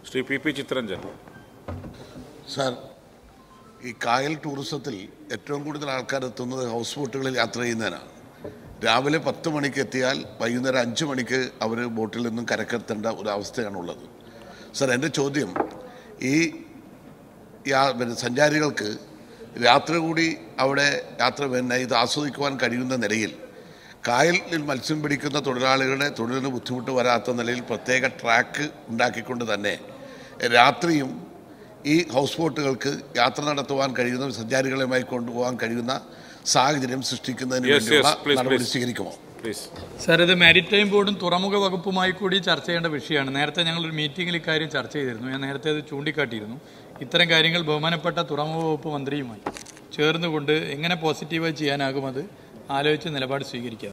Shri P P Chitharanjan. Sir, ഈ കായൽ ടൂറിസത്തിൽ ഏറ്റവും കൂടുതൽ ആൾക്കാർ എത്തുന്നത് ഹൗസ് ബോട്ടുകളിൽ യാത്ര ചെയ്യുന്നതിനാണ്. രാവിലെ 10 മണിക്ക് എത്തിയാൽ വൈകുന്നേരം 5 മണിക്ക് അവർ ബോട്ടിൽ നിന്നും കരക്കെത്തേണ്ട ഒരവസ്ഥയാണുള്ളത്. സാർ, എൻ്റെ ചോദ്യം, ഈ സഞ്ചാരികൾക്ക് രാത്രി കൂടി അവിടെ ഇത് ആസ്വദിക്കുവാൻ കഴിയുന്ന നിലയിൽ കായലിൽ മത്സ്യം പിടിക്കുന്ന തൊഴിലാളികളുടെ തൊഴിലിന് ബുദ്ധിമുട്ട് വരാത്ത നിലയിൽ പ്രത്യേക ട്രാക്ക് ഉണ്ടാക്കിക്കൊണ്ട് തന്നെ രാത്രിയും ഈ ഹൗസ് ബോട്ടുകൾക്ക് യാത്ര നടത്തുവാൻ കഴിയുന്ന, സഞ്ചാരികളുമായി കൊണ്ടുപോകാൻ കഴിയുന്ന സാഹചര്യം സൃഷ്ടിക്കുന്നതിന് വേണ്ടിയുള്ള നടപടി സ്വീകരിക്കുമോ? സാർ, ഇത് മാരിടൈം ബോർഡും തുറമുഖ വകുപ്പുമായി കൂടി ചർച്ച ചെയ്യേണ്ട വിഷയമാണ്. നേരത്തെ ഞങ്ങളൊരു മീറ്റിങ്ങിൽ ഇക്കാര്യം ചർച്ച ചെയ്തിരുന്നു. ഞാൻ നേരത്തെ അത് ചൂണ്ടിക്കാട്ടിയിരുന്നു. ഇത്തരം കാര്യങ്ങൾ ബഹുമാനപ്പെട്ട തുറമുഖ വകുപ്പ് മന്ത്രിയുമായി ചേർന്നുകൊണ്ട് എങ്ങനെ പോസിറ്റീവായി ചെയ്യാനാകും അത് ആലോചിച്ച് നിലപാട് സ്വീകരിക്കുക.